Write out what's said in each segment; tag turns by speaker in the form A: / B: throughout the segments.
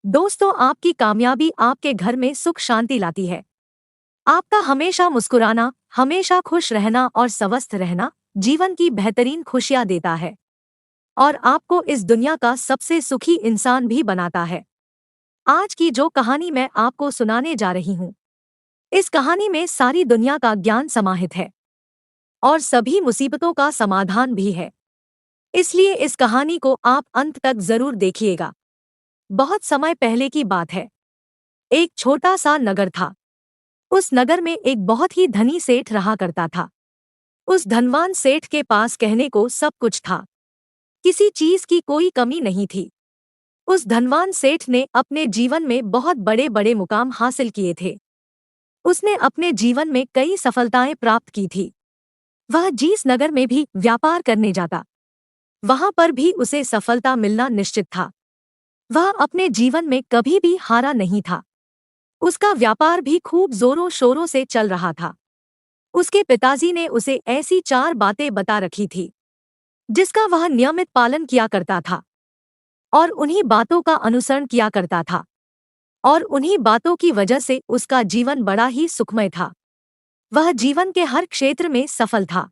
A: दोस्तों, आपकी कामयाबी आपके घर में सुख शांति लाती है। आपका हमेशा मुस्कुराना, हमेशा खुश रहना और स्वस्थ रहना जीवन की बेहतरीन खुशियां देता है और आपको इस दुनिया का सबसे सुखी इंसान भी बनाता है। आज की जो कहानी मैं आपको सुनाने जा रही हूँ, इस कहानी में सारी दुनिया का ज्ञान समाहित है और सभी मुसीबतों का समाधान भी है। इसलिए इस कहानी को आप अंत तक जरूर देखिएगा। बहुत समय पहले की बात है। एक छोटा सा नगर था। उस नगर में एक बहुत ही धनी सेठ रहा करता था। उस धनवान सेठ के पास कहने को सब कुछ था। किसी चीज की कोई कमी नहीं थी। उस धनवान सेठ ने अपने जीवन में बहुत बड़े बड़े मुकाम हासिल किए थे। उसने अपने जीवन में कई सफलताएं प्राप्त की थी। वह जिस नगर में भी व्यापार करने जाता, वहां पर भी उसे सफलता मिलना निश्चित था। वह अपने जीवन में कभी भी हारा नहीं था। उसका व्यापार भी खूब जोरों शोरों से चल रहा था। उसके पिताजी ने उसे ऐसी 4 बातें बता रखी थी जिसका वह नियमित पालन किया करता था और उन्हीं बातों का अनुसरण किया करता था और उन्हीं बातों की वजह से उसका जीवन बड़ा ही सुखमय था। वह जीवन के हर क्षेत्र में सफल था।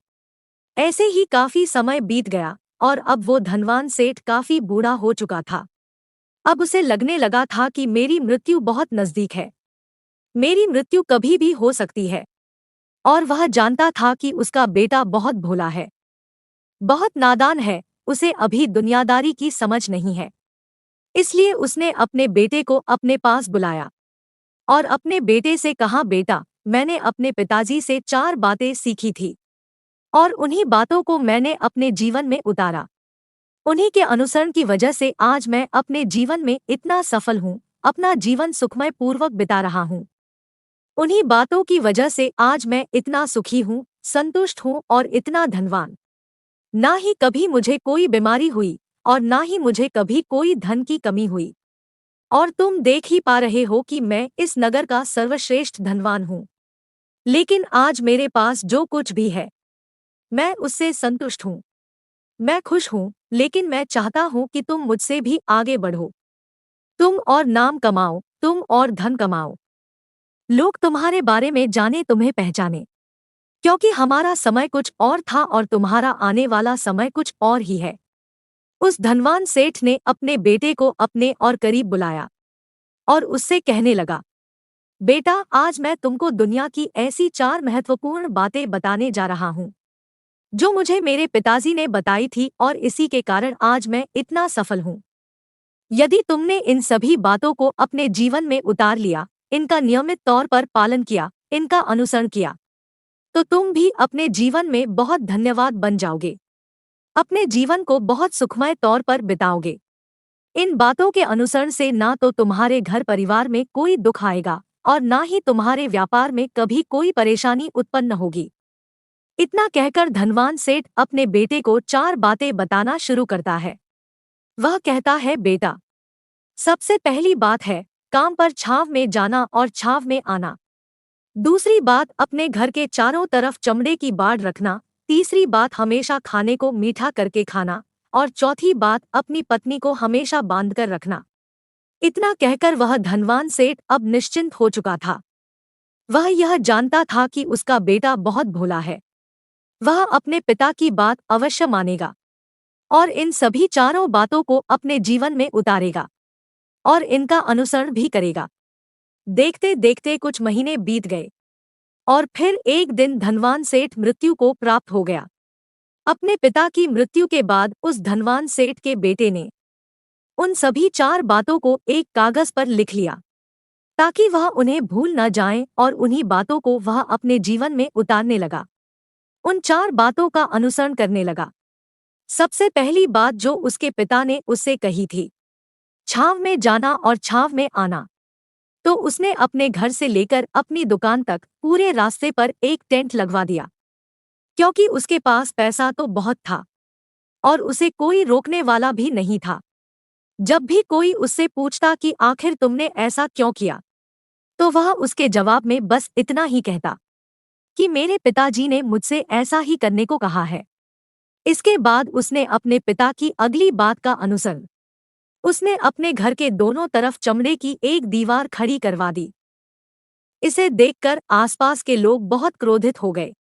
A: ऐसे ही काफी समय बीत गया और अब वो धनवान सेठ काफी बूढ़ा हो चुका था। अब उसे लगने लगा था कि मेरी मृत्यु बहुत नजदीक है। मेरी मृत्यु कभी भी हो सकती है। और वह जानता था कि उसका बेटा बहुत भोला है, बहुत नादान है, उसे अभी दुनियादारी की समझ नहीं है। इसलिए उसने अपने बेटे को अपने पास बुलाया और अपने बेटे से कहा, बेटा, मैंने अपने पिताजी से 4 बातें सीखी थी और उन्हीं बातों को मैंने अपने जीवन में उतारा। उन्हीं के अनुसरण की वजह से आज मैं अपने जीवन में इतना सफल हूँ, अपना जीवन सुखमय पूर्वक बिता रहा हूँ। उन्हीं बातों की वजह से आज मैं इतना सुखी हूँ, संतुष्ट हूँ और इतना धनवान। ना ही कभी मुझे कोई बीमारी हुई और ना ही मुझे कभी कोई धन की कमी हुई। और तुम देख ही पा रहे हो कि मैं इस नगर का सर्वश्रेष्ठ धनवान हूँ। लेकिन आज मेरे पास जो कुछ भी है, मैं उससे संतुष्ट हूँ। मैं खुश हूँ, लेकिन मैं चाहता हूँ कि तुम मुझसे भी आगे बढ़ो। तुम और नाम कमाओ, तुम और धन कमाओ। लोग तुम्हारे बारे में जाने, तुम्हें पहचाने, क्योंकि हमारा समय कुछ और था और तुम्हारा आने वाला समय कुछ और ही है। उस धनवान सेठ ने अपने बेटे को अपने और करीब बुलाया और उससे कहने लगा, बेटा, आज मैं तुमको दुनिया की ऐसी 4 महत्वपूर्ण बातें बताने जा रहा हूँ जो मुझे मेरे पिताजी ने बताई थी और इसी के कारण आज मैं इतना सफल हूँ। यदि तुमने इन सभी बातों को अपने जीवन में उतार लिया, इनका नियमित तौर पर पालन किया, इनका अनुसरण किया, तो तुम भी अपने जीवन में बहुत धन्यवाद बन जाओगे। अपने जीवन को बहुत सुखमय तौर पर बिताओगे। इन बातों के अनुसरण से ना तो तुम्हारे घर परिवार में कोई दुख आएगा और ना ही तुम्हारे व्यापार में कभी कोई परेशानी उत्पन्न होगी। इतना कहकर धनवान सेठ अपने बेटे को 4 बातें बताना शुरू करता है। वह कहता है, बेटा, सबसे पहली बात है काम पर छाव में जाना और छाव में आना। दूसरी बात, अपने घर के चारों तरफ चमड़े की बाड़ रखना। तीसरी बात, हमेशा खाने को मीठा करके खाना। और चौथी बात, अपनी पत्नी को हमेशा बांधकर रखना। इतना कहकर वह धनवान सेठ अब निश्चिंत हो चुका था। वह यह जानता था कि उसका बेटा बहुत भोला है। वह अपने पिता की बात अवश्य मानेगा और इन सभी चारों बातों को अपने जीवन में उतारेगा और इनका अनुसरण भी करेगा। देखते देखते कुछ महीने बीत गए और फिर एक दिन धनवान सेठ मृत्यु को प्राप्त हो गया। अपने पिता की मृत्यु के बाद उस धनवान सेठ के बेटे ने उन सभी 4 बातों को एक कागज पर लिख लिया ताकि वह उन्हें भूल न जाए और उन्हीं बातों को वह अपने जीवन में उतारने लगा। उन 4 बातों का अनुसरण करने लगा। सबसे पहली बात जो उसके पिता ने उससे कही थी, छाव में जाना और छाव में आना, तो उसने अपने घर से लेकर अपनी दुकान तक पूरे रास्ते पर एक टेंट लगवा दिया, क्योंकि उसके पास पैसा तो बहुत था और उसे कोई रोकने वाला भी नहीं था। जब भी कोई उससे पूछता कि आखिर तुमने ऐसा क्यों किया, तो वह उसके जवाब में बस इतना ही कहता कि मेरे पिताजी ने मुझसे ऐसा ही करने को कहा है। इसके बाद उसने अपने पिता की अगली बात का अनुसरण उसने अपने घर के दोनों तरफ चमड़े की एक दीवार खड़ी करवा दी। इसे देखकर आसपास के लोग बहुत क्रोधित हो गए।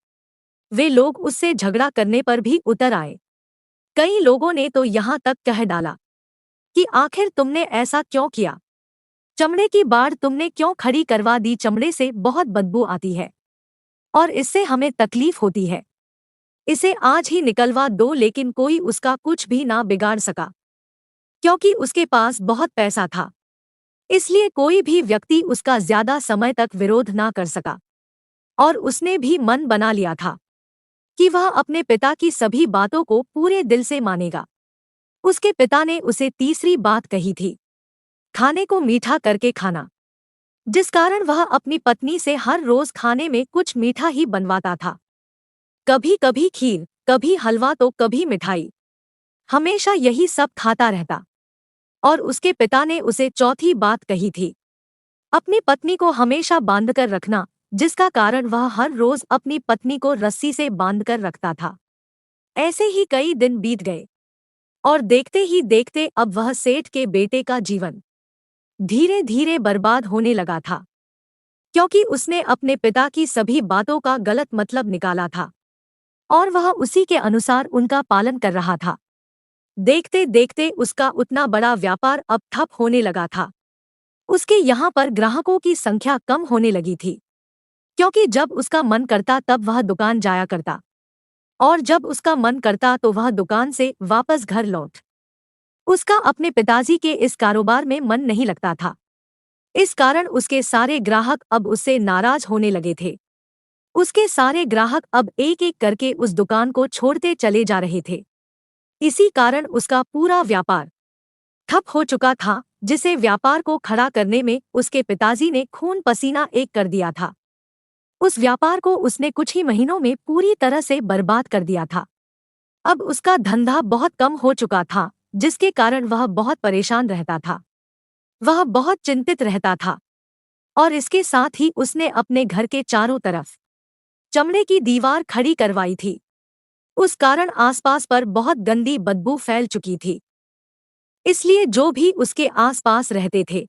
A: वे लोग उससे झगड़ा करने पर भी उतर आए। कई लोगों ने तो यहाँ तक कह डाला कि आखिर तुमने ऐसा क्यों किया? चमड़े की बाड़ तुमने क्यों खड़ी करवा दी? चमड़े से बहुत बदबू आती है और इससे हमें तकलीफ होती है। इसे आज ही निकलवा दो। लेकिन कोई उसका कुछ भी ना बिगाड़ सका, क्योंकि उसके पास बहुत पैसा था। इसलिए कोई भी व्यक्ति उसका ज्यादा समय तक विरोध ना कर सका और उसने भी मन बना लिया था कि वह अपने पिता की सभी बातों को पूरे दिल से मानेगा। उसके पिता ने उसे तीसरी बात कही थी, खाने को मीठा करके खाना, जिस कारण वह अपनी पत्नी से हर रोज खाने में कुछ मीठा ही बनवाता था। कभी कभी खीर, कभी हलवा तो कभी मिठाई, हमेशा यही सब खाता रहता। और उसके पिता ने उसे चौथी बात कही थी, अपनी पत्नी को हमेशा बांधकर रखना, जिसका कारण वह हर रोज अपनी पत्नी को रस्सी से बांधकर रखता था। ऐसे ही कई दिन बीत गए और देखते ही देखते अब वह सेठ के बेटे का जीवन धीरे धीरे बर्बाद होने लगा था, क्योंकि उसने अपने पिता की सभी बातों का गलत मतलब निकाला था और वह उसी के अनुसार उनका पालन कर रहा था। देखते देखते उसका उतना बड़ा व्यापार अब ठप होने लगा था। उसके यहाँ पर ग्राहकों की संख्या कम होने लगी थी, क्योंकि जब उसका मन करता तब वह दुकान जाया करता और जब उसका मन करता तो वह दुकान से वापस घर लौट। उसका अपने पिताजी के इस कारोबार में मन नहीं लगता था। इस कारण उसके सारे ग्राहक अब उससे नाराज होने लगे थे। उसके सारे ग्राहक अब एक एक करके उस दुकान को छोड़ते चले जा रहे थे। इसी कारण उसका पूरा व्यापार ठप हो चुका था, जिसे व्यापार को खड़ा करने में उसके पिताजी ने खून पसीना एक कर दिया था। उस व्यापार को उसने कुछ ही महीनों में पूरी तरह से बर्बाद कर दिया था। अब उसका धंधा बहुत कम हो चुका था, जिसके कारण वह बहुत परेशान रहता था। वह बहुत चिंतित रहता था और इसके साथ ही उसने अपने घर के चारों तरफ चमड़े की दीवार खड़ी करवाई थी। उस कारण आसपास पर बहुत गंदी बदबू फैल चुकी थी। इसलिए जो भी उसके आसपास रहते थे,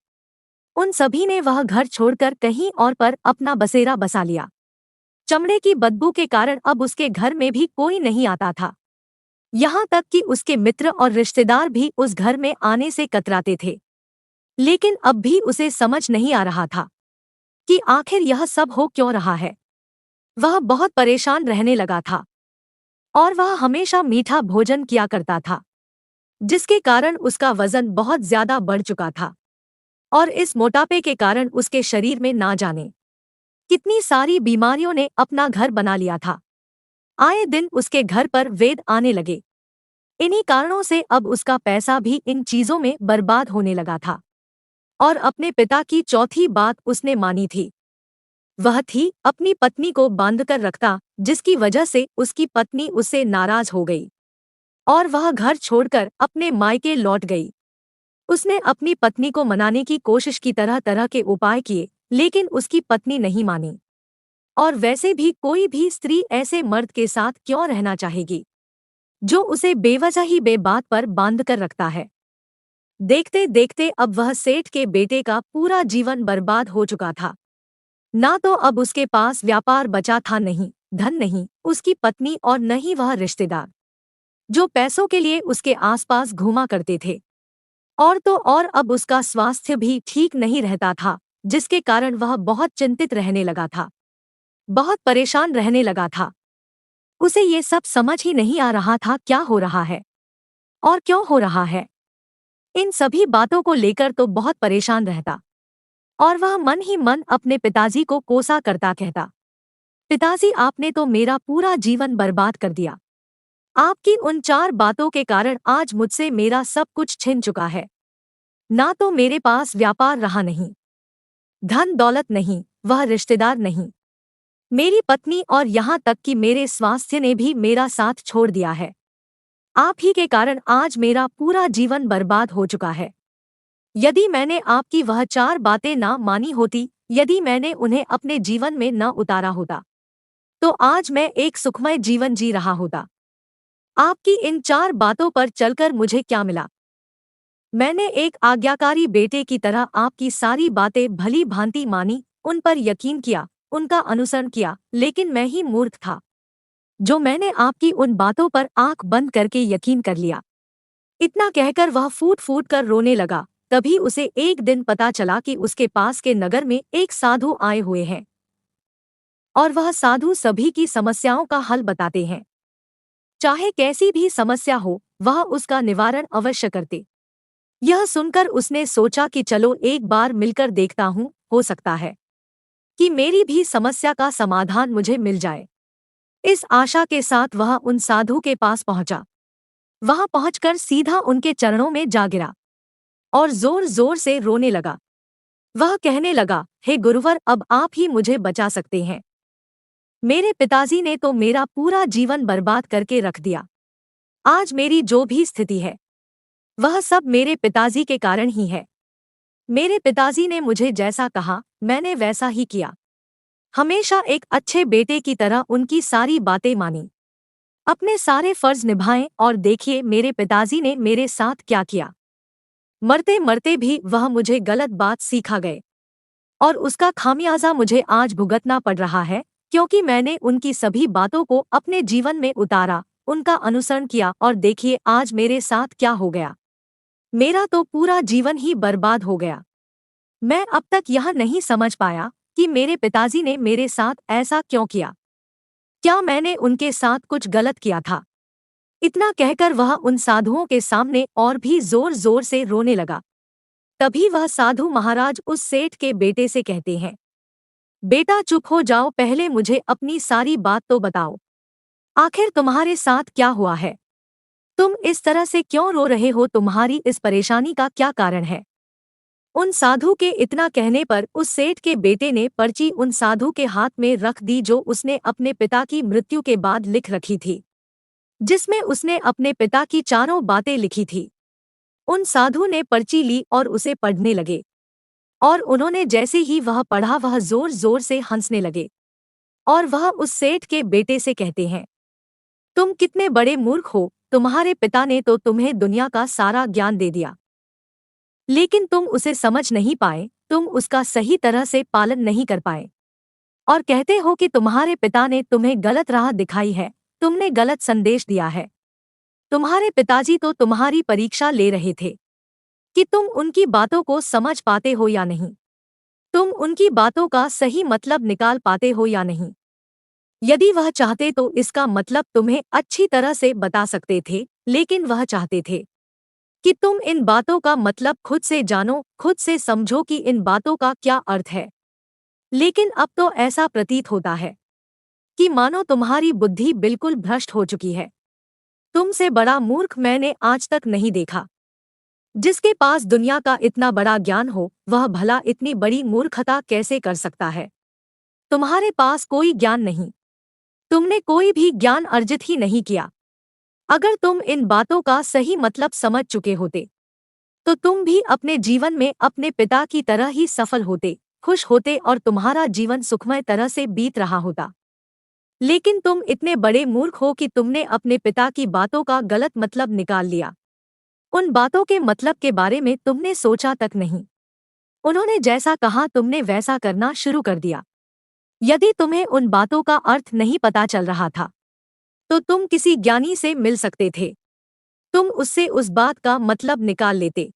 A: उन सभी ने वह घर छोड़कर कहीं और पर अपना बसेरा बसा लिया। चमड़े की बदबू के कारण अब उसके घर में भी कोई नहीं आता था। यहाँ तक कि उसके मित्र और रिश्तेदार भी उस घर में आने से कतराते थे। लेकिन अब भी उसे समझ नहीं आ रहा था कि आखिर यह सब हो क्यों रहा है। वह बहुत परेशान रहने लगा था और वह हमेशा मीठा भोजन किया करता था, जिसके कारण उसका वजन बहुत ज्यादा बढ़ चुका था और इस मोटापे के कारण उसके शरीर में ना जाने कितनी सारी बीमारियों ने अपना घर बना लिया था। आए दिन उसके घर पर वेद आने लगे। इन्हीं कारणों से अब उसका पैसा भी इन चीजों में बर्बाद होने लगा था और अपने पिता की चौथी बात उसने मानी थी। वह थी अपनी पत्नी को बांधकर रखता, जिसकी वजह से उसकी पत्नी उससे नाराज हो गई और वह घर छोड़कर अपने मायके लौट गई। उसने अपनी पत्नी को मनाने की कोशिश की, तरह तरह के उपाय किए, लेकिन उसकी पत्नी नहीं मानी। और वैसे भी कोई भी स्त्री ऐसे मर्द के साथ क्यों रहना चाहेगी जो उसे बेवजह ही बेबात पर बांधकर रखता है। देखते देखते अब वह सेठ के बेटे का पूरा जीवन बर्बाद हो चुका था। ना तो अब उसके पास व्यापार बचा था, नहीं धन, नहीं उसकी पत्नी और न ही वह रिश्तेदार जो पैसों के लिए उसके आसपास घूमा करते थे। और तो और अब उसका स्वास्थ्य भी ठीक नहीं रहता था, जिसके कारण वह बहुत चिंतित रहने लगा था, बहुत परेशान रहने लगा था। उसे ये सब समझ ही नहीं आ रहा था क्या हो रहा है और क्यों हो रहा है। इन सभी बातों को लेकर तो बहुत परेशान रहता और वह मन ही मन अपने पिताजी को कोसा करता, कहता, पिताजी आपने तो मेरा पूरा जीवन बर्बाद कर दिया। आपकी उन 4 बातों के कारण आज मुझसे मेरा सब कुछ छिन चुका है। ना तो मेरे पास व्यापार रहा, नहीं धन दौलत, नहीं वह रिश्तेदार, नहीं मेरी पत्नी, और यहाँ तक कि मेरे स्वास्थ्य ने भी मेरा साथ छोड़ दिया है। आप ही के कारण आज मेरा पूरा जीवन बर्बाद हो चुका है। यदि मैंने आपकी वह 4 बातें ना मानी होती, यदि मैंने उन्हें अपने जीवन में न उतारा होता, तो आज मैं एक सुखमय जीवन जी रहा होता। आपकी इन 4 बातों पर चलकर मुझे क्या मिला? मैंने एक आज्ञाकारी बेटे की तरह आपकी सारी बातें भली भांति मानी, उन पर यकीन किया, उनका अनुसरण किया, लेकिन मैं ही मूर्ख था जो मैंने आपकी उन बातों पर आंख बंद करके यकीन कर लिया। इतना कहकर वह फूट फूट कर रोने लगा। तभी उसे एक दिन पता चला कि उसके पास के नगर में एक साधु आए हुए हैं और वह साधु सभी की समस्याओं का हल बताते हैं। चाहे कैसी भी समस्या हो, वह उसका निवारण अवश्य करते। यह सुनकर उसने सोचा कि चलो एक बार मिलकर देखता हूँ, हो सकता है कि मेरी भी समस्या का समाधान मुझे मिल जाए। इस आशा के साथ वह उन साधु के पास पहुंचा। वहां पहुंचकर सीधा उनके चरणों में जा गिरा और जोर जोर से रोने लगा। वह कहने लगा, हे गुरुवर, अब आप ही मुझे बचा सकते हैं। मेरे पिताजी ने तो मेरा पूरा जीवन बर्बाद करके रख दिया। आज मेरी जो भी स्थिति है, वह सब मेरे पिताजी के कारण ही है। मेरे पिताजी ने मुझे जैसा कहा, मैंने वैसा ही किया। हमेशा एक अच्छे बेटे की तरह उनकी सारी बातें मानी, अपने सारे फर्ज निभाए, और देखिए मेरे पिताजी ने मेरे साथ क्या किया। मरते मरते भी वह मुझे गलत बात सिखा गए और उसका खामियाजा मुझे आज भुगतना पड़ रहा है, क्योंकि मैंने उनकी सभी बातों को अपने जीवन में उतारा, उनका अनुसरण किया, और देखिए आज मेरे साथ क्या हो गया। मेरा तो पूरा जीवन ही बर्बाद हो गया। मैं अब तक यह नहीं समझ पाया कि मेरे पिताजी ने मेरे साथ ऐसा क्यों किया। क्या मैंने उनके साथ कुछ गलत किया था? इतना कहकर वह उन साधुओं के सामने और भी जोर जोर से रोने लगा। तभी वह साधु महाराज उस सेठ के बेटे से कहते हैं, बेटा चुप हो जाओ, पहले मुझे अपनी सारी बात तो बताओ। आखिर तुम्हारे साथ क्या हुआ है? तुम इस तरह से क्यों रो रहे हो? तुम्हारी इस परेशानी का क्या कारण है? उन साधु के इतना कहने पर उस सेठ के बेटे ने पर्ची उन साधु के हाथ में रख दी, जो उसने अपने पिता की मृत्यु के बाद लिख रखी थी, जिसमें उसने अपने पिता की चारों बातें लिखी थी। उन साधु ने पर्ची ली और उसे पढ़ने लगे, और उन्होंने जैसे ही वह पढ़ा, वह जोर जोर से हंसने लगे। और वह उस सेठ के बेटे से कहते हैं, तुम कितने बड़े मूर्ख हो, तुम्हारे पिता ने तो तुम्हें दुनिया का सारा ज्ञान दे दिया, लेकिन तुम उसे समझ नहीं पाए, तुम उसका सही तरह से पालन नहीं कर पाए, और कहते हो कि तुम्हारे पिता ने तुम्हें गलत राह दिखाई है, तुमने गलत संदेश दिया है। तुम्हारे पिताजी तो तुम्हारी परीक्षा ले रहे थे कि तुम उनकी बातों को समझ पाते हो या नहीं, तुम उनकी बातों का सही मतलब निकाल पाते हो या नहीं। यदि वह चाहते तो इसका मतलब तुम्हें अच्छी तरह से बता सकते थे, लेकिन वह चाहते थे कि तुम इन बातों का मतलब खुद से जानो, खुद से समझो कि इन बातों का क्या अर्थ है। लेकिन अब तो ऐसा प्रतीत होता है कि मानो तुम्हारी बुद्धि बिल्कुल भ्रष्ट हो चुकी है। तुमसे बड़ा मूर्ख मैंने आज तक नहीं देखा। जिसके पास दुनिया का इतना बड़ा ज्ञान हो, वह भला इतनी बड़ी मूर्खता कैसे कर सकता है? तुम्हारे पास कोई ज्ञान नहीं, तुमने कोई भी ज्ञान अर्जित ही नहीं किया। अगर तुम इन बातों का सही मतलब समझ चुके होते, तो तुम भी अपने जीवन में अपने पिता की तरह ही सफल होते, खुश होते, और तुम्हारा जीवन सुखमय तरह से बीत रहा होता। लेकिन तुम इतने बड़े मूर्ख हो कि तुमने अपने पिता की बातों का गलत मतलब निकाल लिया। उन बातों के मतलब के बारे में तुमने सोचा तक नहीं। उन्होंने जैसा कहा तुमने वैसा करना शुरू कर दिया। यदि तुम्हें उन बातों का अर्थ नहीं पता चल रहा था, तो तुम किसी ज्ञानी से मिल सकते थे, तुम उससे उस बात का मतलब निकाल लेते।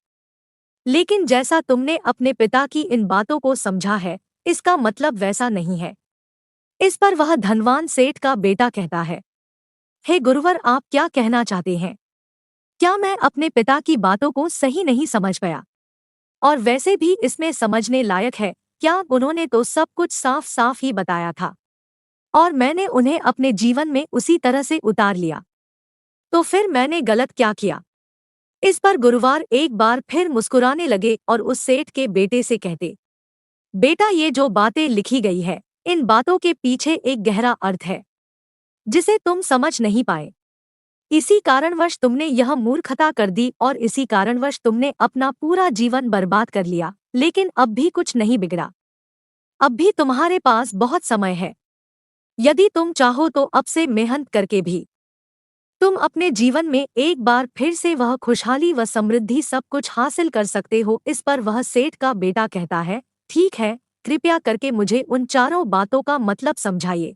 A: लेकिन जैसा तुमने अपने पिता की इन बातों को समझा है, इसका मतलब वैसा नहीं है। इस पर वह धनवान सेठ का बेटा कहता है, हे गुरुवर, आप क्या कहना चाहते हैं? क्या मैं अपने पिता की बातों को सही नहीं समझ पाया? और वैसे भी इसमें समझने लायक है क्या? उन्होंने तो सब कुछ साफ साफ ही बताया था, और मैंने उन्हें अपने जीवन में उसी तरह से उतार लिया। तो फिर मैंने गलत क्या किया? इस पर गुरुवार एक बार फिर मुस्कुराने लगे और उस सेठ के बेटे से कहते, बेटा, ये जो बातें लिखी गई है, इन बातों के पीछे एक गहरा अर्थ है, जिसे तुम समझ नहीं पाए। इसी कारणवश तुमने यह मूर्खता कर दी, और इसी कारणवश तुमने अपना पूरा जीवन बर्बाद कर लिया। लेकिन अब भी कुछ नहीं बिगड़ा। अब भी तुम्हारे पास बहुत समय है। यदि तुम चाहो तो अब से मेहनत करके भी तुम अपने जीवन में एक बार फिर से वह खुशहाली व समृद्धि सब कुछ हासिल कर सकते हो। इस पर वह सेठ का बेटा कहता है, ठीक है, कृपया करके मुझे उन चारों बातों का मतलब समझाइए।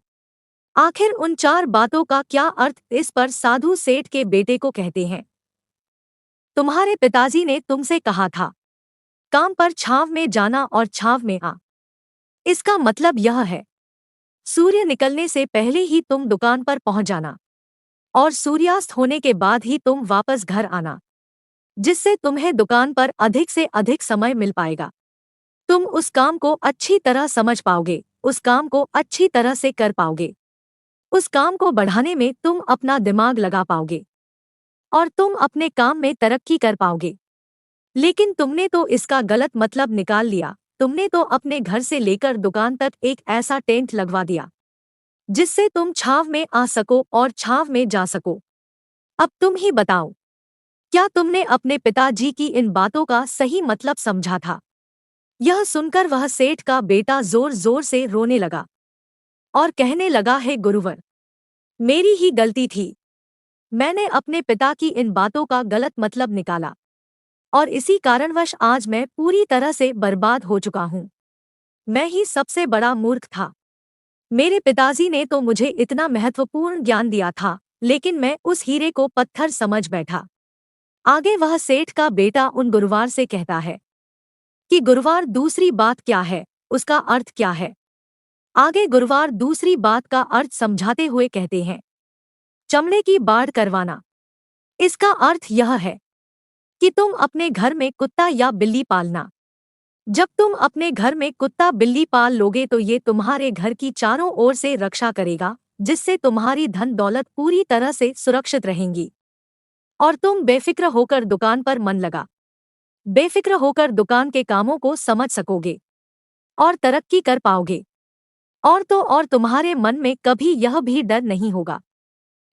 A: आखिर उन चार बातों का क्या अर्थ? इस पर साधु सेठ के बेटे को कहते हैं, तुम्हारे पिताजी ने तुमसे कहा था, काम पर छाव में जाना और छाव में आ। इसका मतलब यह है, सूर्य निकलने से पहले ही तुम दुकान पर पहुंच जाना और सूर्यास्त होने के बाद ही तुम वापस घर आना, जिससे तुम्हें दुकान पर अधिक से अधिक समय मिल पाएगा। तुम उस काम को अच्छी तरह समझ पाओगे, उस काम को अच्छी तरह से कर पाओगे, उस काम को बढ़ाने में तुम अपना दिमाग लगा पाओगे और तुम अपने काम में तरक्की कर पाओगे। लेकिन तुमने तो इसका गलत मतलब निकाल लिया। तुमने तो अपने घर से लेकर दुकान तक एक ऐसा टेंट लगवा दिया जिससे तुम छाव में आ सको और छाव में जा सको। अब तुम ही बताओ, क्या तुमने अपने पिताजी की इन बातों का सही मतलब समझा था? यह सुनकर वह सेठ का बेटा जोर जोर से रोने लगा और कहने लगा, है गुरुवर, मेरी ही गलती थी। मैंने अपने पिता की इन बातों का गलत मतलब निकाला और इसी कारणवश आज मैं पूरी तरह से बर्बाद हो चुका हूँ। मैं ही सबसे बड़ा मूर्ख था। मेरे पिताजी ने तो मुझे इतना महत्वपूर्ण ज्ञान दिया था, लेकिन मैं उस हीरे को पत्थर समझ बैठा। आगे वह सेठ का बेटा उन गुरुवार से कहता है कि गुरुवार दूसरी बात क्या है, उसका अर्थ क्या है? आगे गुरुवार दूसरी बात का अर्थ समझाते हुए कहते हैं, चमड़े की बाड़ करवाना। इसका अर्थ यह है कि तुम अपने घर में कुत्ता या बिल्ली पालना। जब तुम अपने घर में कुत्ता बिल्ली पाल लोगे तो ये तुम्हारे घर की चारों ओर से रक्षा करेगा, जिससे तुम्हारी धन दौलत पूरी तरह से सुरक्षित रहेंगी और तुम बेफिक्र होकर दुकान पर मन लगा, बेफिक्र होकर दुकान के कामों को समझ सकोगे और तरक्की कर पाओगे। और तो और तुम्हारे मन में कभी यह भी डर नहीं होगा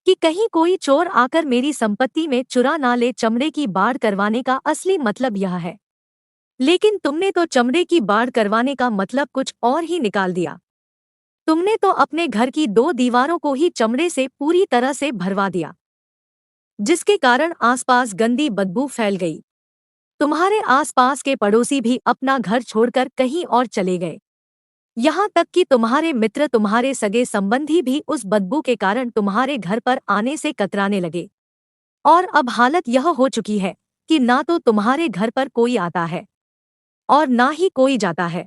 A: कि कहीं कोई चोर आकर मेरी संपत्ति में चुरा ना ले। चमड़े की बाड़ करवाने का असली मतलब यह है, लेकिन तुमने तो चमड़े की बाड़ करवाने का मतलब कुछ और ही निकाल दिया। तुमने तो अपने घर की दो दीवारों को ही चमड़े से पूरी तरह से भरवा दिया, जिसके कारण आसपास गंदी बदबू फैल गई। तुम्हारे आसपास के पड़ोसी भी अपना घर छोड़कर कहीं और चले गए। यहाँ तक कि तुम्हारे मित्र, तुम्हारे सगे संबंधी भी उस बदबू के कारण तुम्हारे घर पर आने से कतराने लगे। और अब हालत यह हो चुकी है कि ना तो तुम्हारे घर पर कोई आता है और ना ही कोई जाता है,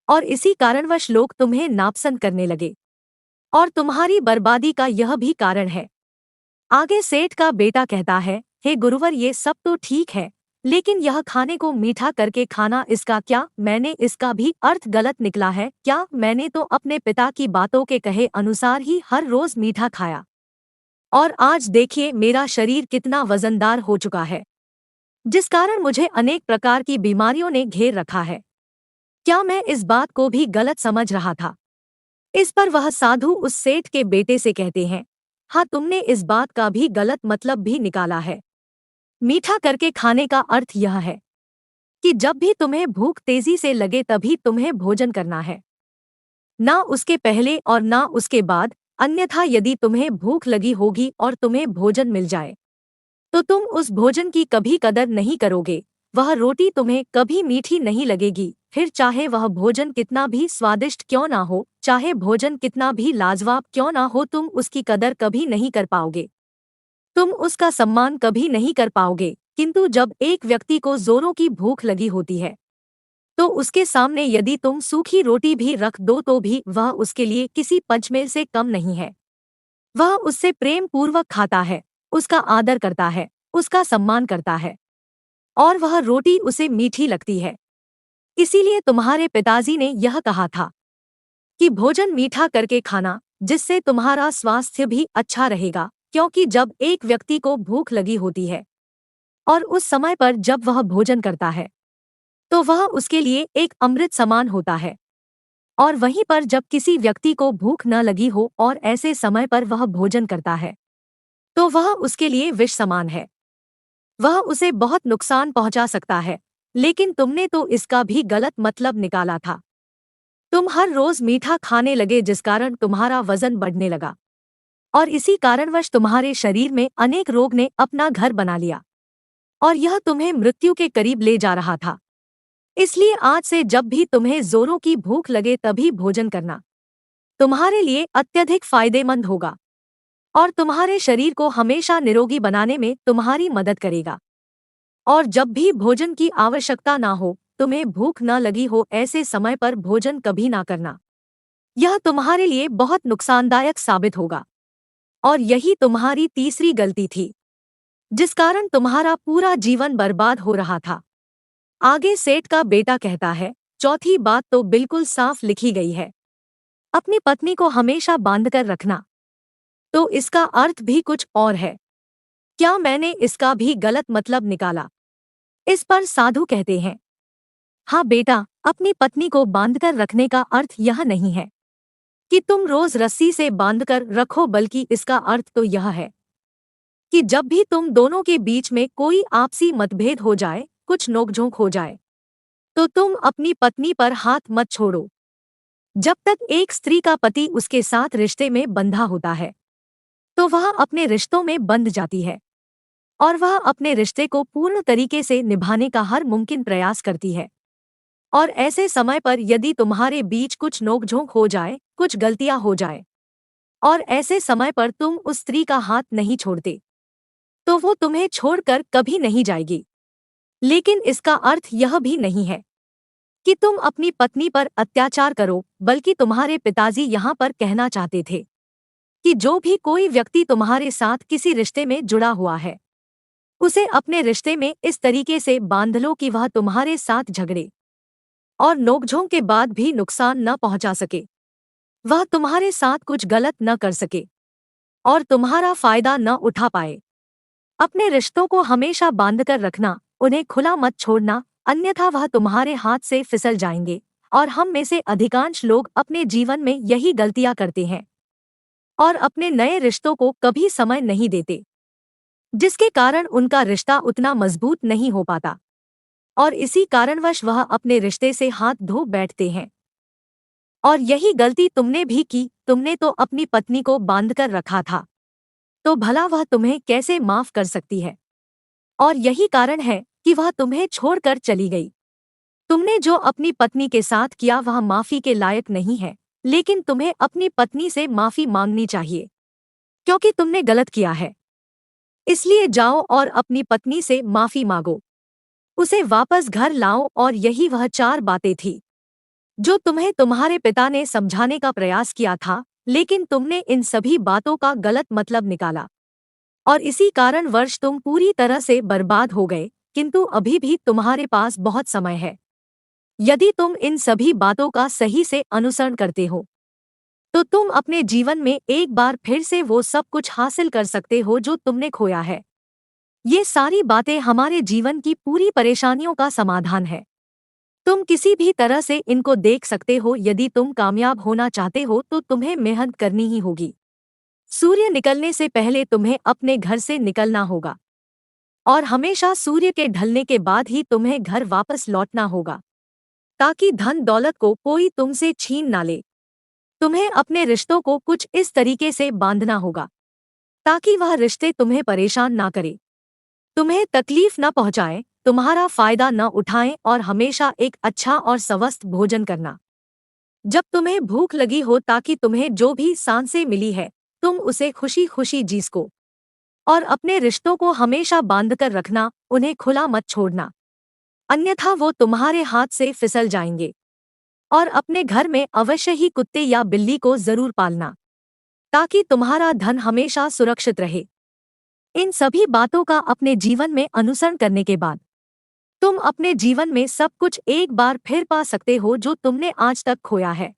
A: और इसी कारणवश लोग तुम्हें नापसंद करने लगे और तुम्हारी बर्बादी का यह भी कारण है। आगे सेठ का बेटा कहता है, हे गुरुवर, ये सब तो ठीक है, लेकिन यह खाने को मीठा करके खाना, इसका क्या? मैंने इसका भी अर्थ गलत निकला है क्या? मैंने तो अपने पिता की बातों के कहे अनुसार ही हर रोज मीठा खाया और आज देखिए मेरा शरीर कितना वजनदार हो चुका है, जिस कारण मुझे अनेक प्रकार की बीमारियों ने घेर रखा है। क्या मैं इस बात को भी गलत समझ रहा था? इस पर वह साधु उस सेठ के बेटे से कहते हैं, हाँ, तुमने इस बात का भी गलत मतलब भी निकाला है। मीठा करके खाने का अर्थ यह है कि जब भी तुम्हें भूख तेजी से लगे तभी तुम्हें भोजन करना है, ना उसके पहले और ना उसके बाद। अन्यथा यदि तुम्हें भूख लगी होगी और तुम्हें भोजन मिल जाए तो तुम उस भोजन की कभी कदर नहीं करोगे। वह रोटी तुम्हें कभी मीठी नहीं लगेगी, फिर चाहे वह भोजन कितना भी स्वादिष्ट क्यों ना हो, चाहे भोजन कितना भी लाजवाब क्यों ना हो, तुम उसकी कदर कभी नहीं कर पाओगे, तुम उसका सम्मान कभी नहीं कर पाओगे। किंतु जब एक व्यक्ति को जोरों की भूख लगी होती है तो उसके सामने यदि तुम सूखी रोटी भी रख दो तो भी वह उसके लिए किसी पंचमेल से कम नहीं है। वह उससे प्रेम पूर्वक खाता है, उसका आदर करता है, उसका सम्मान करता है और वह रोटी उसे मीठी लगती है। इसीलिए तुम्हारे पिताजी ने यह कहा था कि भोजन मीठा करके खाना, जिससे तुम्हारा स्वास्थ्य भी अच्छा रहेगा। क्योंकि जब एक व्यक्ति को भूख लगी होती है और उस समय पर जब वह भोजन करता है तो वह उसके लिए एक अमृत समान होता है, और वहीं पर जब किसी व्यक्ति को भूख न लगी हो और ऐसे समय पर वह भोजन करता है तो वह उसके लिए विष समान है, वह उसे बहुत नुकसान पहुंचा सकता है। लेकिन तुमने तो इसका भी गलत मतलब निकाला था। तुम हर रोज मीठा खाने लगे, जिस कारण तुम्हारा वजन बढ़ने लगा और इसी कारणवश तुम्हारे शरीर में अनेक रोग ने अपना घर बना लिया और यह तुम्हें मृत्यु के करीब ले जा रहा था। इसलिए आज से जब भी तुम्हें जोरों की भूख लगे तभी भोजन करना तुम्हारे लिए अत्यधिक फायदेमंद होगा और तुम्हारे शरीर को हमेशा निरोगी बनाने में तुम्हारी मदद करेगा। और जब भी भोजन की आवश्यकता ना हो, तुम्हें भूख न लगी हो, ऐसे समय पर भोजन कभी ना करना। यह तुम्हारे लिए बहुत नुकसानदायक साबित होगा। और यही तुम्हारी तीसरी गलती थी, जिस कारण तुम्हारा पूरा जीवन बर्बाद हो रहा था। आगे सेठ का बेटा कहता है, चौथी बात तो बिल्कुल साफ लिखी गई है, अपनी पत्नी को हमेशा बांधकर रखना। तो इसका अर्थ भी कुछ और है। क्या मैंने इसका भी गलत मतलब निकाला? इस पर साधु कहते हैं, हाँ बेटा, अपनी पत्नी को बांधकर रखने का अर्थ यह नहीं है कि तुम रोज रस्सी से बांधकर रखो, बल्कि इसका अर्थ तो यह है कि जब भी तुम दोनों के बीच में कोई आपसी मतभेद हो जाए, कुछ नोकझोंक हो जाए, तो तुम अपनी पत्नी पर हाथ मत छोड़ो। जब तक एक स्त्री का पति उसके साथ रिश्ते में बंधा होता है, तो वह अपने रिश्तों में बंध जाती है और वह अपने रिश्ते को पूर्ण तरीके से निभाने का हर मुमकिन प्रयास करती है। और ऐसे समय पर यदि तुम्हारे बीच कुछ नोकझोंक हो जाए, कुछ गलतियां हो जाए, और ऐसे समय पर तुम उस स्त्री का हाथ नहीं छोड़ते, तो वो तुम्हें छोड़कर कभी नहीं जाएगी। लेकिन इसका अर्थ यह भी नहीं है कि तुम अपनी पत्नी पर अत्याचार करो, बल्कि तुम्हारे पिताजी यहाँ पर कहना चाहते थे कि जो भी कोई व्यक्ति तुम्हारे साथ किसी रिश्ते में जुड़ा हुआ है, उसे अपने रिश्ते में इस तरीके से बांध लो कि वह तुम्हारे साथ झगड़े और नोकझोंक के बाद भी नुकसान न पहुंचा सके, वह तुम्हारे साथ कुछ गलत न कर सके और तुम्हारा फायदा न उठा पाए। अपने रिश्तों को हमेशा बांधकर रखना, उन्हें खुला मत छोड़ना, अन्यथा वह तुम्हारे हाथ से फिसल जाएंगे। और हम में से अधिकांश लोग अपने जीवन में यही गलतियां करते हैं और अपने नए रिश्तों को कभी समय नहीं देते, जिसके कारण उनका रिश्ता उतना मजबूत नहीं हो पाता और इसी कारणवश वह अपने रिश्ते से हाथ धो बैठते हैं। और यही गलती तुमने भी की। तुमने तो अपनी पत्नी को बांधकर रखा था, तो भला वह तुम्हें कैसे माफ कर सकती है? और यही कारण है कि वह तुम्हें छोड़कर चली गई। तुमने जो अपनी पत्नी के साथ किया वह माफी के लायक नहीं है, लेकिन तुम्हें अपनी पत्नी से माफी मांगनी चाहिए, क्योंकि तुमने गलत किया है। इसलिए जाओ और अपनी पत्नी से माफी मांगो, उसे वापस घर लाओ। और यही वह 4 बातें थी जो तुम्हें तुम्हारे पिता ने समझाने का प्रयास किया था, लेकिन तुमने इन सभी बातों का गलत मतलब निकाला और इसी कारणवश तुम पूरी तरह से बर्बाद हो गए। किंतु अभी भी तुम्हारे पास बहुत समय है। यदि तुम इन सभी बातों का सही से अनुसरण करते हो, तो तुम अपने जीवन में एक बार फिर से वो सब कुछ हासिल कर सकते हो जो तुमने खोया है। ये सारी बातें हमारे जीवन की पूरी परेशानियों का समाधान है। तुम किसी भी तरह से इनको देख सकते हो। यदि तुम कामयाब होना चाहते हो तो तुम्हें मेहनत करनी ही होगी। सूर्य निकलने से पहले तुम्हें अपने घर से निकलना होगा और हमेशा सूर्य के ढलने के बाद ही तुम्हें घर वापस लौटना होगा, ताकि धन दौलत को कोई तुमसे छीन ना ले। तुम्हें अपने रिश्तों को कुछ इस तरीके से बांधना होगा ताकि वह रिश्ते तुम्हें परेशान ना करे, तुम्हें तकलीफ न पहुंचाएं, तुम्हारा फायदा न उठाएं और हमेशा एक अच्छा और स्वस्थ भोजन करना जब तुम्हें भूख लगी हो, ताकि तुम्हें जो भी सांसें मिली है तुम उसे खुशी खुशी जी सको। और अपने रिश्तों को हमेशा बांधकर रखना, उन्हें खुला मत छोड़ना, अन्यथा वो तुम्हारे हाथ से फिसल जाएंगे। और अपने घर में अवश्य ही कुत्ते या बिल्ली को जरूर पालना, ताकि तुम्हारा धन हमेशा सुरक्षित रहे। इन सभी बातों का अपने जीवन में अनुसरण करने के बाद तुम अपने जीवन में सब कुछ एक बार फिर पा सकते हो जो तुमने आज तक खोया है।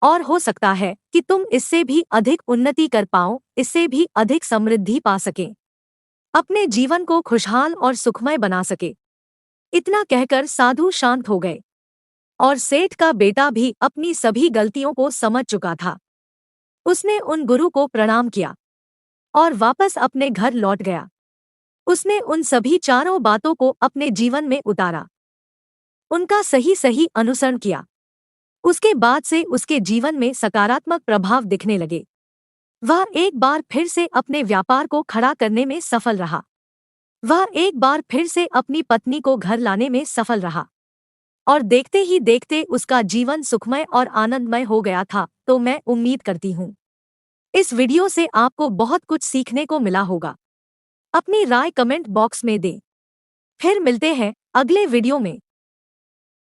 A: और हो सकता है कि तुम इससे भी अधिक उन्नति कर पाओ, इससे भी अधिक समृद्धि पा सके, अपने जीवन को खुशहाल और सुखमय बना सके। इतना कहकर साधु शांत हो गए और सेठ का बेटा भी अपनी सभी गलतियों को समझ चुका था। उसने उन गुरु को प्रणाम किया और वापस अपने घर लौट गया। उसने उन सभी 4 बातों को अपने जीवन में उतारा, उनका सही सही अनुसरण किया। उसके बाद से उसके जीवन में सकारात्मक प्रभाव दिखने लगे। वह एक बार फिर से अपने व्यापार को खड़ा करने में सफल रहा। वह एक बार फिर से अपनी पत्नी को घर लाने में सफल रहा और देखते ही देखते उसका जीवन सुखमय और आनंदमय हो गया था। तो मैं उम्मीद करती हूँ इस वीडियो से आपको बहुत कुछ सीखने को मिला होगा। अपनी राय कमेंट बॉक्स में दें। फिर मिलते हैं अगले वीडियो में।